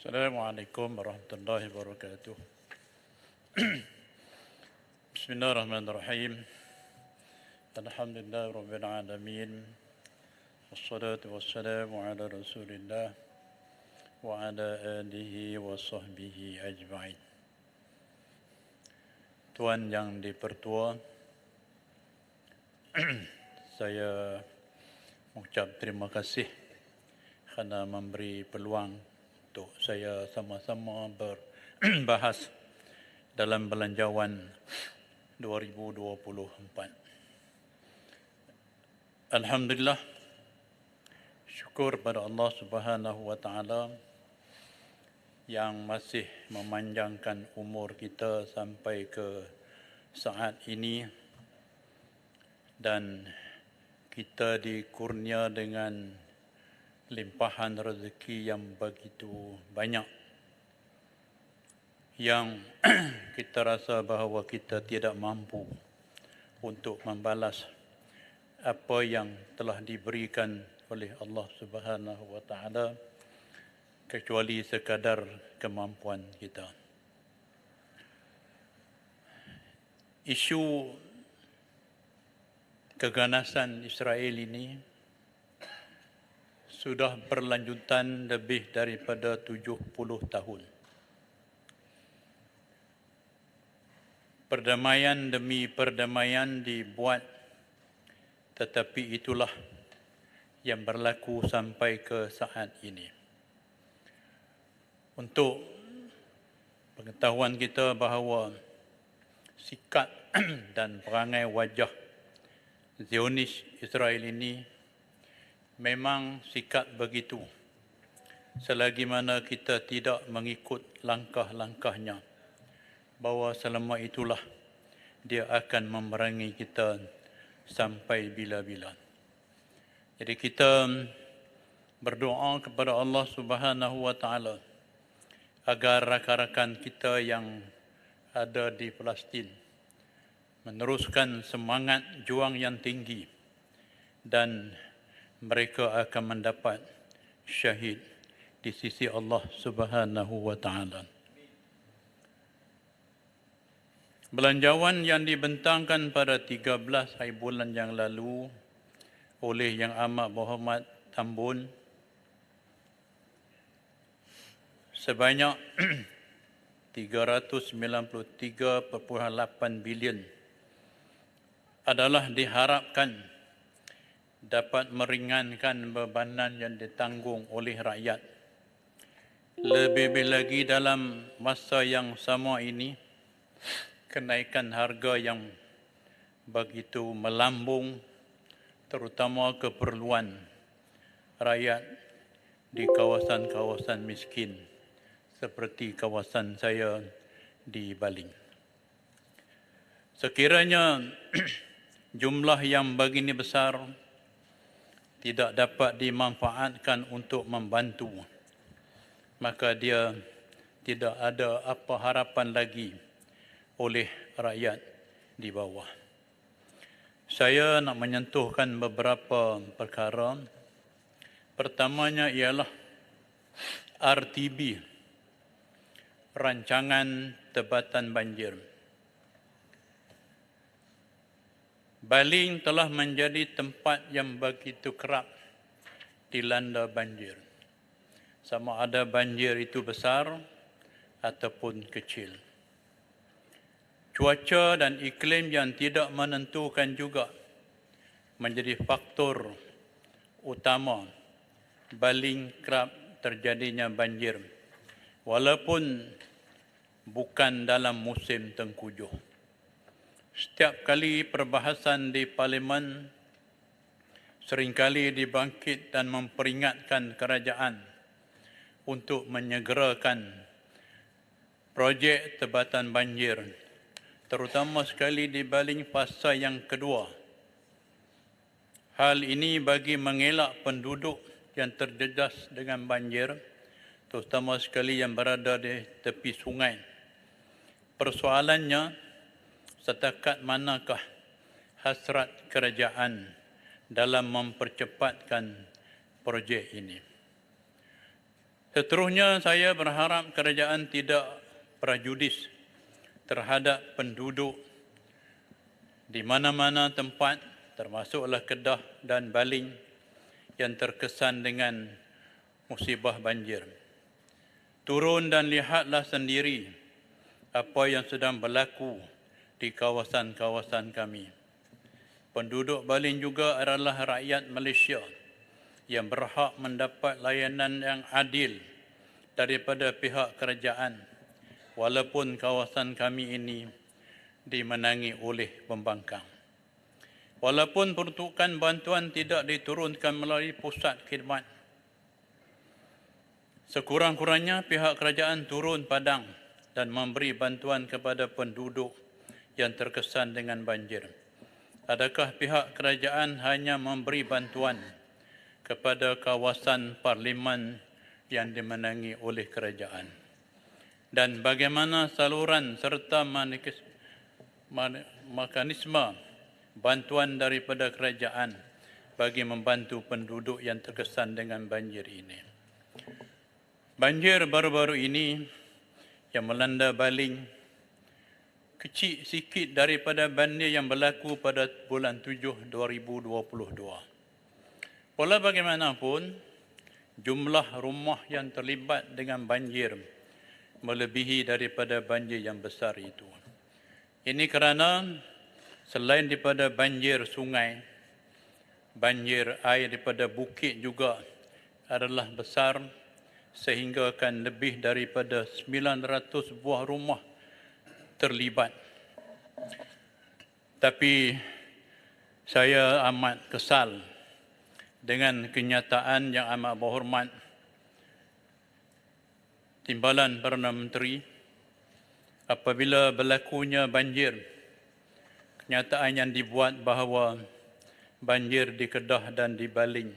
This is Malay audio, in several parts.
Assalamualaikum warahmatullahi wabarakatuh. Bismillahirrahmanirrahim. Alhamdulillah rabbil alamin. Wassalatu wassalamu ala Rasulillah wa ala alihi wa sahbihi ajma'in. Tuan yang dipertua, saya mengucap terima kasih kerana memberi peluang untuk saya sama-sama berbahas dalam belanjawan 2024. Alhamdulillah, syukur pada Allah Subhanahu wa taala yang masih memanjangkan umur kita sampai ke saat ini dan kita dikurnia dengan limpahan rezeki yang begitu banyak yang kita rasa bahawa kita tidak mampu untuk membalas apa yang telah diberikan oleh Allah Subhanahu wa taala kecuali sekadar kemampuan kita. Isu keganasan Israel ini sudah berlanjutan lebih daripada 70 tahun. Perdamaian demi perdamaian dibuat, tetapi itulah yang berlaku sampai ke saat ini. Untuk pengetahuan kita bahawa sikap dan perangai wajah Zionis Israel ini memang sikap begitu selagi mana kita tidak mengikut langkah-langkahnya, bahawa selama itulah dia akan memerangi kita sampai bila-bila. Jadi kita berdoa kepada Allah Subhanahu wa taala agar rakan-rakan kita yang ada di Palestin meneruskan semangat juang yang tinggi dan mereka akan mendapat syahid di sisi Allah Subhanahu wa taala. Belanjawan yang dibentangkan pada 13 hari bulan yang lalu oleh Yang Amat Berhormat Tambun sebanyak 393.8 bilion adalah diharapkan dapat meringankan bebanan yang ditanggung oleh rakyat. Lebih-lebih lagi dalam masa yang sama ini, kenaikan harga yang begitu melambung, terutama keperluan rakyat di kawasan-kawasan miskin seperti kawasan saya di Baling. Sekiranya jumlah yang begini besar tidak dapat dimanfaatkan untuk membantu, maka dia tidak ada apa harapan lagi oleh rakyat di bawah. Saya nak menyentuhkan beberapa perkara. Pertamanya ialah RTB, Rancangan Tebatan Banjir. Baling telah menjadi tempat yang begitu kerap dilanda banjir. Sama ada banjir itu besar ataupun kecil. Cuaca dan iklim yang tidak menentukan juga menjadi faktor utama Baling kerap terjadinya banjir, walaupun bukan dalam musim tengkujuh. Setiap kali perbahasan di Parlimen seringkali dibangkit dan memperingatkan kerajaan untuk menyegerakan projek tebatan banjir, terutama sekali di Baling fasa yang kedua. Hal ini bagi mengelak penduduk yang terjejas dengan banjir, terutama sekali yang berada di tepi sungai. Persoalannya, setakat manakah hasrat kerajaan dalam mempercepatkan projek ini? Seterusnya, saya berharap kerajaan tidak prejudis terhadap penduduk di mana-mana tempat, termasuklah Kedah dan Baling, yang terkesan dengan musibah banjir. Turun dan lihatlah sendiri apa yang sedang berlaku di kawasan-kawasan kami. Penduduk Baling juga adalah rakyat Malaysia yang berhak mendapat layanan yang adil daripada pihak kerajaan, walaupun kawasan kami ini dimenangi oleh pembangkang. Walaupun peruntukan bantuan tidak diturunkan melalui pusat khidmat, sekurang-kurangnya pihak kerajaan turun padang dan memberi bantuan kepada penduduk yang terkesan dengan banjir. Adakah pihak kerajaan hanya memberi bantuan kepada kawasan parlimen yang dimenangi oleh kerajaan? Dan bagaimana saluran serta mekanisme bantuan daripada kerajaan bagi membantu penduduk yang terkesan dengan banjir ini? Banjir baru-baru ini yang melanda Baling kecil sikit daripada banjir yang berlaku pada bulan 7 2022. Walau bagaimanapun, jumlah rumah yang terlibat dengan banjir melebihi daripada banjir yang besar itu. Ini kerana selain daripada banjir sungai, banjir air daripada bukit juga adalah besar, sehingga akan lebih daripada 900 buah rumah terlibat. Tapi saya amat kesal dengan kenyataan yang amat berhormat Timbalan Perdana Menteri apabila berlakunya banjir. Kenyataan yang dibuat bahawa banjir di Kedah dan di Baling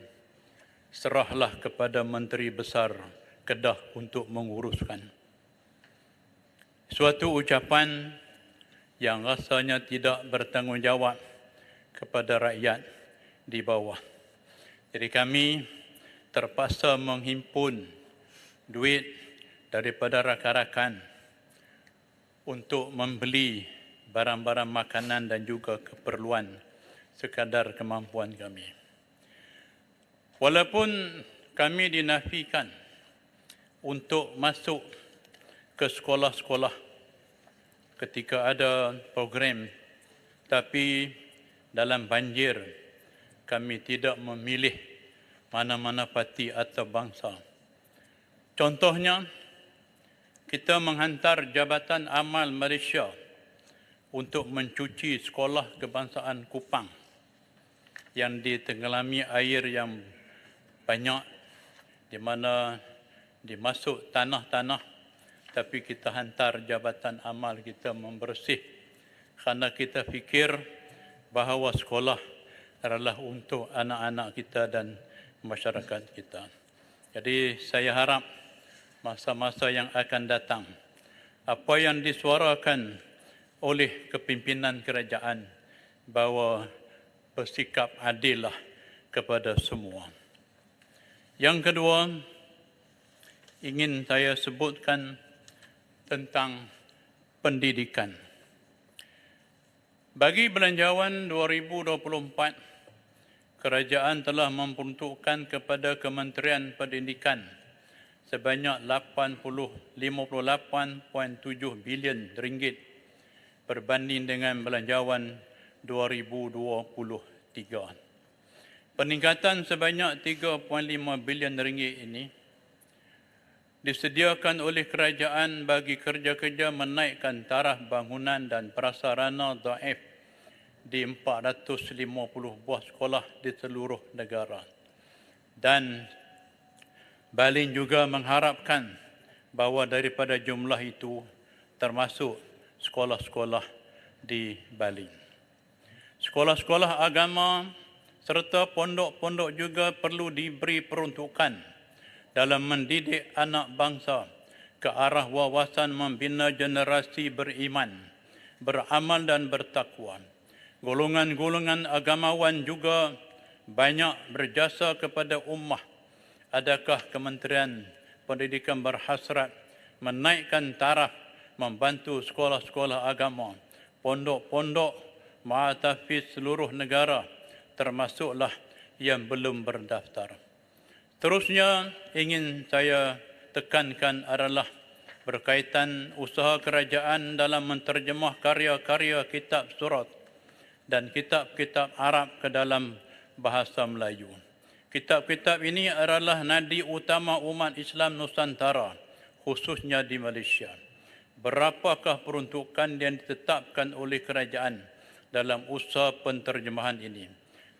serahlah kepada Menteri Besar Kedah untuk menguruskan. Suatu ucapan yang rasanya tidak bertanggungjawab kepada rakyat di bawah. Jadi kami terpaksa menghimpun duit daripada rakan-rakan untuk membeli barang-barang makanan dan juga keperluan sekadar kemampuan kami. Walaupun kami dinafikan untuk masuk ke sekolah-sekolah ketika ada program, tapi dalam banjir kami tidak memilih mana-mana parti atau bangsa. Contohnya, kita menghantar Jabatan Amal Malaysia untuk mencuci sekolah kebangsaan Kupang yang ditenggelami air yang banyak, di mana dimasuk tanah-tanah, tapi kita hantar Jabatan Amal kita membersih kerana kita fikir bahawa sekolah adalah untuk anak-anak kita dan masyarakat kita. Jadi saya harap masa-masa yang akan datang, apa yang disuarakan oleh kepimpinan kerajaan bahawa bersikap adillah kepada semua. Yang kedua, ingin saya sebutkan tentang pendidikan. Bagi belanjawan 2024, kerajaan telah memperuntukkan kepada Kementerian Pendidikan sebanyak 58.7 bilion ringgit berbanding dengan belanjawan 2023. Peningkatan sebanyak 3.5 bilion ringgit ini disediakan oleh kerajaan bagi kerja-kerja menaikkan taraf bangunan dan prasarana dhaif di 450 buah sekolah di seluruh negara. Dan Baling juga mengharapkan bahawa daripada jumlah itu termasuk sekolah-sekolah di Baling. Sekolah-sekolah agama serta pondok-pondok juga perlu diberi peruntukan dalam mendidik anak bangsa ke arah wawasan membina generasi beriman, beramal dan bertakwa. Golongan-golongan agamawan juga banyak berjasa kepada ummah. Adakah Kementerian pendidikan berhasrat menaikkan taraf membantu sekolah-sekolah agama, pondok-pondok ma'atafiz seluruh negara, termasuklah yang belum berdaftar. Terusnya ingin saya tekankan adalah berkaitan usaha kerajaan dalam menterjemah karya-karya kitab surat dan kitab-kitab Arab ke dalam bahasa Melayu. Kitab-kitab ini adalah nadi utama umat Islam Nusantara, khususnya di Malaysia. Berapakah peruntukan yang ditetapkan oleh kerajaan dalam usaha penterjemahan ini?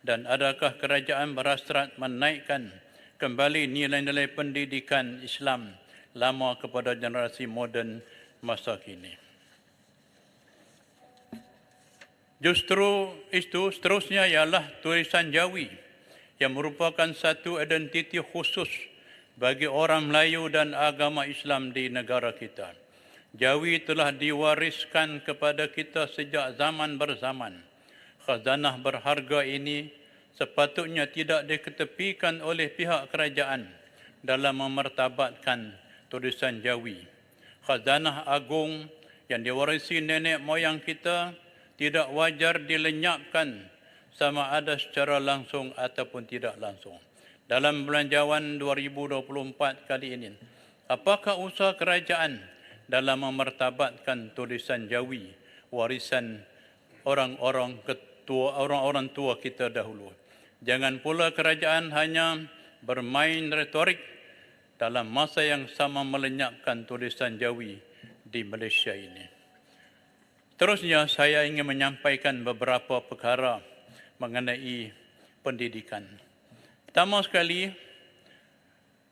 Dan adakah kerajaan berhasrat menaikkan kembali nilai-nilai pendidikan Islam lama kepada generasi moden masa kini? Justru itu seterusnya ialah tulisan Jawi yang merupakan satu identiti khusus bagi orang Melayu dan agama Islam di negara kita. Jawi telah diwariskan kepada kita sejak zaman berzaman. Khazanah berharga ini sepatutnya tidak diketepikan oleh pihak kerajaan dalam memartabatkan tulisan Jawi. Khazanah agung yang diwarisi nenek moyang kita tidak wajar dilenyapkan sama ada secara langsung ataupun tidak langsung. Dalam Belanjawan 2024 kali ini, apakah usaha kerajaan dalam memartabatkan tulisan Jawi, warisan orang-orang tua kita dahulu? Jangan pula kerajaan hanya bermain retorik dalam masa yang sama melenyapkan tulisan Jawi di Malaysia ini. Terusnya saya ingin menyampaikan beberapa perkara mengenai pendidikan. Pertama sekali,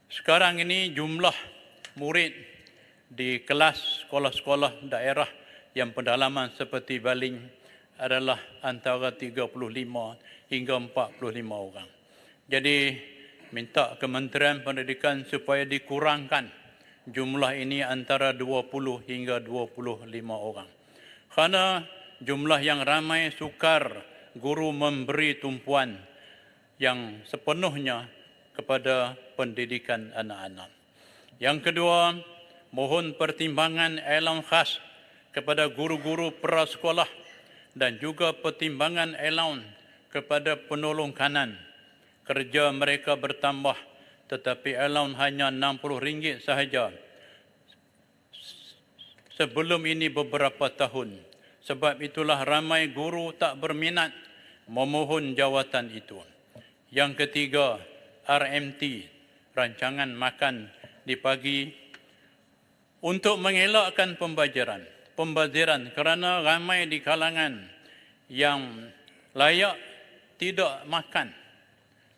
sekarang ini jumlah murid di kelas sekolah-sekolah daerah yang pendalaman seperti Baling adalah antara 35 hingga 45 orang. Jadi minta Kementerian Pendidikan supaya dikurangkan jumlah ini antara 20 hingga 25 orang. Kerana jumlah yang ramai sukar guru memberi tumpuan yang sepenuhnya kepada pendidikan anak-anak. Yang kedua, mohon pertimbangan allowance khas kepada guru-guru prasekolah dan juga pertimbangan allowance kepada penolong kanan. Kerja mereka bertambah tetapi allowance hanya RM60 sahaja. Sebelum ini beberapa tahun. Sebab itulah ramai guru tak berminat memohon jawatan itu. Yang ketiga, RMT, rancangan makan di pagi, untuk mengelakkan pembaziran kerana ramai di kalangan yang layak tidak makan.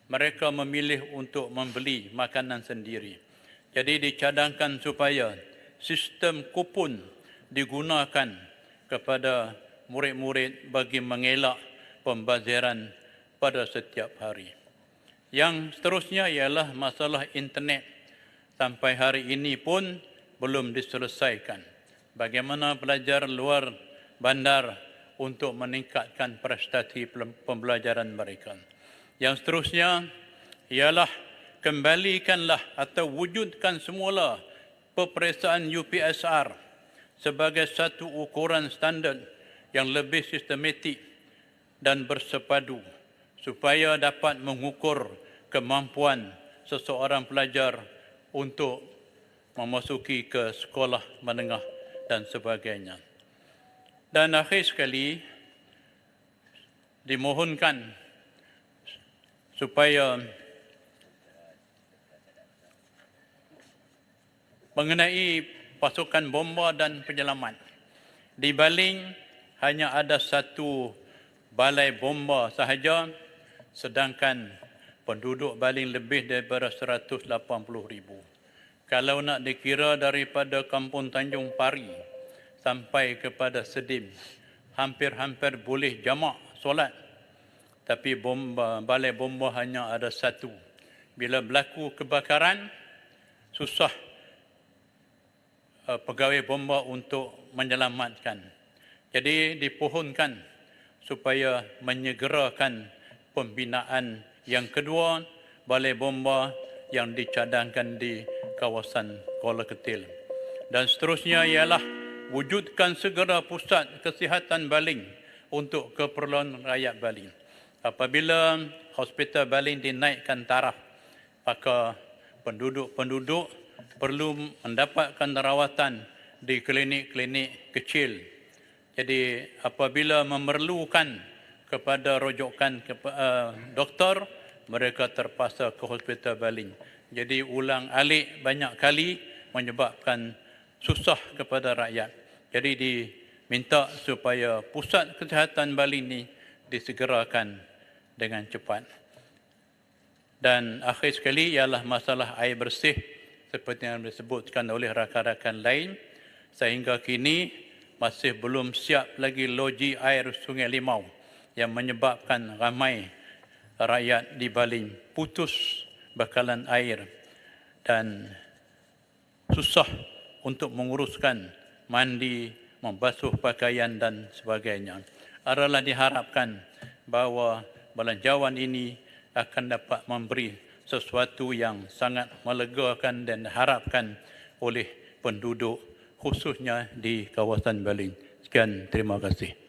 Mereka memilih untuk membeli makanan sendiri. Jadi dicadangkan supaya sistem kupon digunakan kepada murid-murid bagi mengelak pembaziran pada setiap hari. Yang seterusnya ialah masalah internet. Sampai hari ini pun belum diselesaikan. Bagaimana pelajar luar bandar untuk meningkatkan prestasi pembelajaran mereka. Yang seterusnya ialah kembalikanlah atau wujudkan semula peperiksaan UPSR sebagai satu ukuran standard yang lebih sistematik dan bersepadu supaya dapat mengukur kemampuan seseorang pelajar untuk memasuki ke sekolah menengah dan sebagainya. Dan akhir sekali, dimohonkan supaya mengenai pasukan bomba dan penyelamat. Di Baling hanya ada satu balai bomba sahaja, sedangkan penduduk Baling lebih daripada 180,000. Kalau nak dikira daripada Kampung Tanjung Pari sampai kepada Sedim, hampir-hampir boleh jamak solat. Tapi balai bomba hanya ada satu. Bila berlaku kebakaran, susah pegawai bomba untuk menyelamatkan. Jadi dipohonkan supaya menyegerakan pembinaan yang kedua balai bomba yang dicadangkan di kawasan Kuala Ketil. Dan seterusnya ialah wujudkan segera pusat kesihatan baling untuk keperluan rakyat Baling. Apabila Hospital Baling dinaikkan taraf, maka penduduk-penduduk perlu mendapatkan rawatan di klinik-klinik kecil. Jadi apabila memerlukan kepada rujukan doktor, mereka terpaksa ke Hospital Baling. Jadi ulang alik banyak kali menyebabkan susah kepada rakyat. Jadi diminta supaya pusat kesihatan Baling ini disegerakan dengan cepat. Dan akhir sekali ialah masalah air bersih seperti yang disebutkan oleh rakan-rakan lain. Sehingga kini masih belum siap lagi loji air Sungai Limau yang menyebabkan ramai rakyat di Baling putus bekalan air dan susah untuk menguruskan mandi, membasuh pakaian dan sebagainya. Adalah diharapkan bahawa belanjawan ini akan dapat memberi sesuatu yang sangat melegakan dan diharapkan oleh penduduk khususnya di kawasan Baling. Sekian, terima kasih.